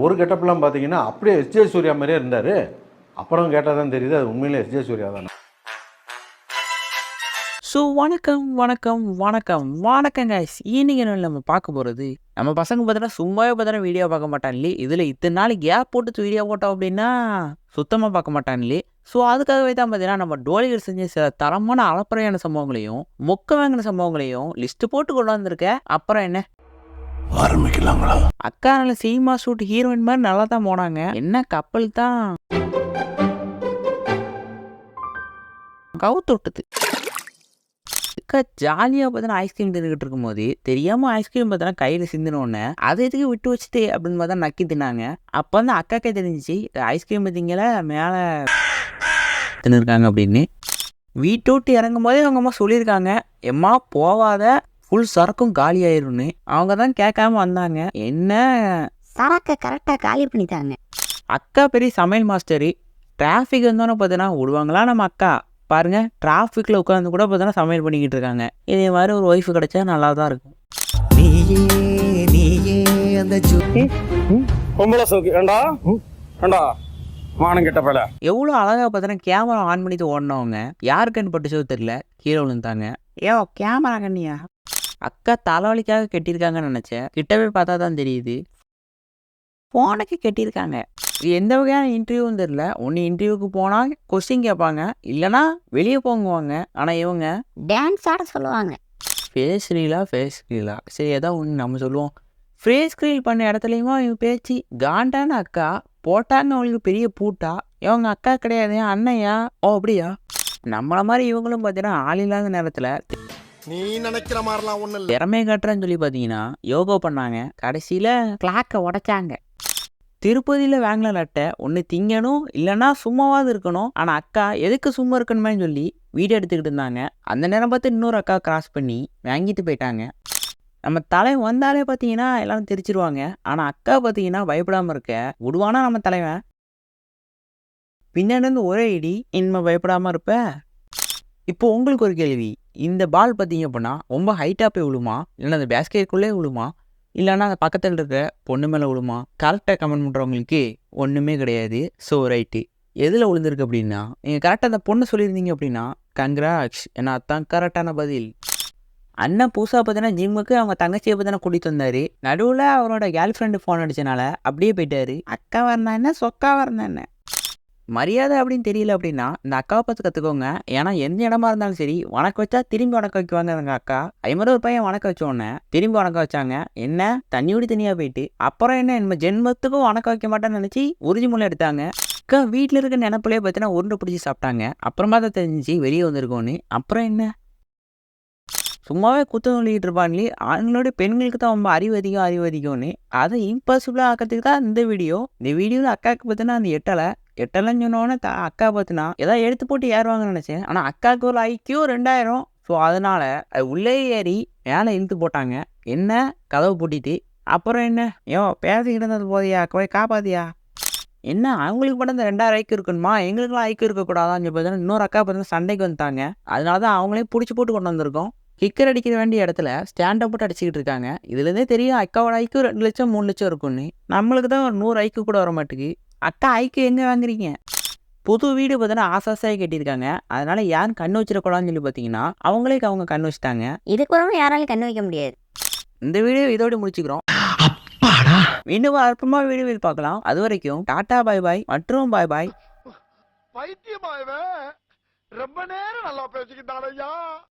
ஒரு கெட்டப்லாம் பார்த்தீங்கன்னா அப்படியே எஸ்ஜே சூர்யா மாதிரியே இருந்தார். அப்புறம் கேட்டால் தான் தெரியுது அது உண்மையிலே எஸ்ஜே சூர்யா தானே. ஸோ வணக்கம் கைஸ். இன்னைக்கு நம்ம பார்க்க போகிறது, நம்ம பசங்க பார்த்தீங்கன்னா சும்மாவே பார்த்தீங்கன்னா வீடியோ பார்க்க மாட்டான்லே. இதில் இத்தனை நாள் கேப் போட்டு வீடியோ போட்டோம் அப்படின்னா சுத்தமாக பார்க்க மாட்டான்லே. ஸோ அதுக்காகவே தான் பார்த்தீங்கன்னா நம்ம டோலிகள் செஞ்ச சில தரமான அளப்பறையான சம்பவங்களையும் மொக்க வாங்கின சம்பவங்களையும் லிஸ்ட்டு போட்டு கொண்டு வந்திருக்கேன். அப்புறம் என்ன ஆரம்பிக்கலாங்களா? அக்கா நல்ல சினிமா ஷூட் ஹீரோயின் மாதிரி நல்லா தான் போனாங்க. என்ன கப்பல் தான் கவுத்து விட்டுது. அக்கா ஜாலியாக பார்த்தீங்கன்னா ஐஸ்கிரீம் தின்னுக்கிட்டு இருக்கும்போது தெரியாமல் ஐஸ்கிரீம் பார்த்தோன்னா கையில் சிந்தினோடனே அதை எதுக்கு விட்டு வச்சுட்டு அப்படின்னு பார்த்தா நக்கி தின்னாங்க. அப்போ வந்து அக்காக்கே தெரிஞ்சிச்சு ஐஸ்கிரீம் பார்த்தீங்களா மேலே தின்னுருக்காங்க அப்படின்னு. வீட்டை விட்டு இறங்கும் போதே அவங்க அம்மா சொல்லியிருக்காங்க, எம்மா போவாத ஃபுல் சரக்கும் காலி ஆயிரும்னு. அவங்க தான் கேட்காம வந்தாங்க. என்ன சரக்கை கரெக்டாக காலி பண்ணிட்டாங்க. அக்கா பெரிய சமையல் மாஸ்டரு. டிராஃபிக் வந்தோன்னே பார்த்தீங்கன்னா விடுவாங்களா நம்ம அக்கா? பாருங்க, டிராஃபிக்கில் உட்காந்து கூட பார்த்தோன்னா சமையல் பண்ணிக்கிட்டு இருக்காங்க. இதே மாதிரி ஒரு ஒய்ஃபு கிடைச்சா நல்லா தான் இருக்கும். எவ்வளோ அழகாக பார்த்தோன்னா கேமரா ஆன் பண்ணிட்டு ஓடினவங்க யாருக்குன்னு பட்டுச்சோ தெரியல, கீழே விழுந்தாங்க. ஏோ கேமரா கண்ணியா? அக்கா தலைவலிக்காக கட்டியிருக்காங்கன்னு நினச்சேன். கிட்டவே பார்த்தா தான் தெரியுது ஃபோனுக்கு கட்டியிருக்காங்க. எந்த வகையான இன்டர்வியூவும் தெரில. ஒன்று இன்டர்வியூக்கு போனால் கொஸ்டின் கேட்பாங்க, இல்லைனா வெளியே போங்குவாங்க. ஆனால் இவங்க டான்ஸ் ஆட சொல்லுவாங்க. ஃபேஸ் ரீலா சரி ஏதாவது ஒன்று நம்ம சொல்லுவோம். ஃபேஸ் ரீல் பண்ண இடத்துலையுமா இவங்க பேச்சு காண்டான அக்கா போட்டாங்க. அவங்களுக்கு பெரிய பூட்டா. இவங்க அக்கா கிடையாது அண்ணையா? ஓ அப்படியா? நம்மளை மாதிரி இவங்களும் பார்த்தீங்கன்னா ஆள் இல்லாத நேரத்தில் நீ நினைக்கிற மாதிரிலாம் ஒன்றும் இல்லை, திறமையை காட்டுறேன்னு சொல்லி பார்த்தீங்கன்னா யோகா பண்ணாங்க. கடைசியில் கிளாக்கை உடைச்சாங்க. திருப்பதியில் வாங்கின லட்டை ஒன்று திங்கணும், இல்லைன்னா சும்மாவாது இருக்கணும். ஆனால் அக்கா எதுக்கு சும்மா இருக்கணுமே சொல்லி வீடியோ எடுத்துக்கிட்டு இருந்தாங்க. அந்த நேரம் பார்த்து இன்னொரு அக்கா கிராஸ் பண்ணி வாங்கிட்டு போயிட்டாங்க. நம்ம தலைவன் வந்தாலே பார்த்தீங்கன்னா எல்லாரும் தெரிச்சிருவாங்க. ஆனால் அக்கா பார்த்தீங்கன்னா பயப்படாமல் இருக்க விடுவானா நம்ம தலைவன்? பின்னாடி ஒரே இடி, இனிமே பயப்படாமல் இருப்ப. இப்போ உங்களுக்கு ஒரு கேள்வி, இந்த பால் பார்த்தீங்க அப்படின்னா ரொம்ப ஹைட்டாக போய் விழுமா, இல்லைன்னா அந்த பேஸ்கெட்டுக்குள்ளே விழுமா, இல்லைன்னா அந்த பக்கத்தில் இருக்கிற பொண்ணு மேலே விழுமா? கரெக்டாக கமெண்ட் பண்ணுறவங்களுக்கு ஒன்றுமே கிடையாது. ஸோ ரைட்டு, எதில் விழுந்திருக்கு அப்படின்னா நீங்கள் கரெக்டாக அந்த பொண்ணு சொல்லியிருந்தீங்க அப்படின்னா கங்க்ராட்ஸ், ஏன்னா அதுதான் கரெக்டான பதில். அண்ணன் பூசா பார்த்தீங்கன்னா ஜிம்முக்கு அவங்க தங்கச்சியை பார்த்தீங்கன்னா கூட்டிகிட்டு வந்தார். நடுவில் அவரோட கேர்ள் ஃப்ரெண்டு ஃபோன் அடித்தனால அப்படியே போயிட்டாரு. அக்கா வரனா என்ன, சொக்கா வரனா என்ன? மரியாதை அப்படின்னு தெரியல அப்படின்னா இந்த அக்காவை பார்த்து கற்றுக்கோங்க. ஏன்னா எந்த இடமா இருந்தாலும் சரி வணக்கம் வச்சா திரும்பி வணக்கம் வைக்குவாங்க எங்கள் அக்கா. அது மாதிரி ஒரு பையன் வணக்கம் வச்சோடனே திரும்பி வணக்கம் வச்சாங்க. என்ன தண்ணியோடி தனியாக போயிட்டு அப்புறம் என்ன நம்ம ஜென்மத்துக்கும் வணக்கம் வைக்க மாட்டேன்னு நினச்சி உறுதிமொழி எடுத்தாங்க. அக்கா வீட்டில் இருக்க நினப்பிலே பார்த்தீங்கன்னா உருண்டை பிடிச்சி சாப்பிட்டாங்க. அப்புறமா தான் தெரிஞ்சிச்சு வெளியே வந்திருக்கோன்னு. அப்புறம் என்ன சும்மாவே குத்தம் சொல்லிக்கிட்டு இருப்பாங்களே, ஆண்களோட பெண்களுக்கு தான் ரொம்ப அறிவு அதிகம்னு. அதை இம்பாசிபிளாக ஆக்கிறதுக்கு தான் இந்த வீடியோ. இந்த வீடியோவில் அக்காவுக்கு பார்த்தீங்கன்னா அந்த எட்டலைன்னு சொன்னோன்னே அக்கா பார்த்தினா ஏதாவது எடுத்து போட்டு ஏறுவாங்கன்னு நினச்சேன். ஆனால் அக்காவுக்கு ஒரு ஐக்கியூ 2000. ஸோ அதனால் அது உள்ளே ஏறி மேலே இழுத்து போட்டாங்க. என்ன கதவு பூட்டிட்டு அப்புறம் என்ன பேசிக்கிட்டு இருந்தது போதியா, போய் காப்பாத்தியா? என்ன அவங்களுக்கு மட்டும் இந்த 2000 ஐக்கியம் இருக்கணுமா, எங்களுக்குலாம் ஐக்கியம் இருக்கக்கூடாதான்னு சொல்லி பார்த்தீங்கன்னா இன்னொரு அக்கா பார்த்தீங்கன்னா சண்டைக்கு வந்துட்டாங்க. அதனால தான் அவங்களே பிடிச்சி போட்டு கொண்டு வந்திருக்கோம். கிக்கர் அடிக்க வேண்டிய இடத்துல ஸ்டாண்டை போட்டு அடிச்சுக்கிட்டு இருக்காங்க. இதுலேருந்தே தெரியும் அக்காவோட ஐக்கியூ 2 லட்சம் 3 லட்சம் இருக்குன்னு. நம்மளுக்கு தான் ஒரு 100 ஐக்கியூ கூட வர மாட்டேங்குது. அக்கா ஐக்கியூ எங்கே வாங்குறீங்க? புது வீடு பார்த்தீங்கன்னா ஆசாசாக கட்டியிருக்காங்க. அதனால யாரும் கண்ணு வச்சிடக்கூடாதுன்னு சொல்லி பார்த்தீங்கன்னா அவங்களே அவங்க கண்ணு வச்சுட்டாங்க. இதுக்கு ஒரு யாராலும் கண்ணு வைக்க முடியாது. இந்த வீடியோ இதோட முடிச்சுக்கிறோம். இன்னும் அற்புதமா வீடியோவில் பார்க்கலாம். அது வரைக்கும் டாடா பாய் பாய் மற்றும் பாய் பாய். பைத்தியமாயவன் ரொம்ப நேரம் நல்லா பேசிக்கிட்டாரையா.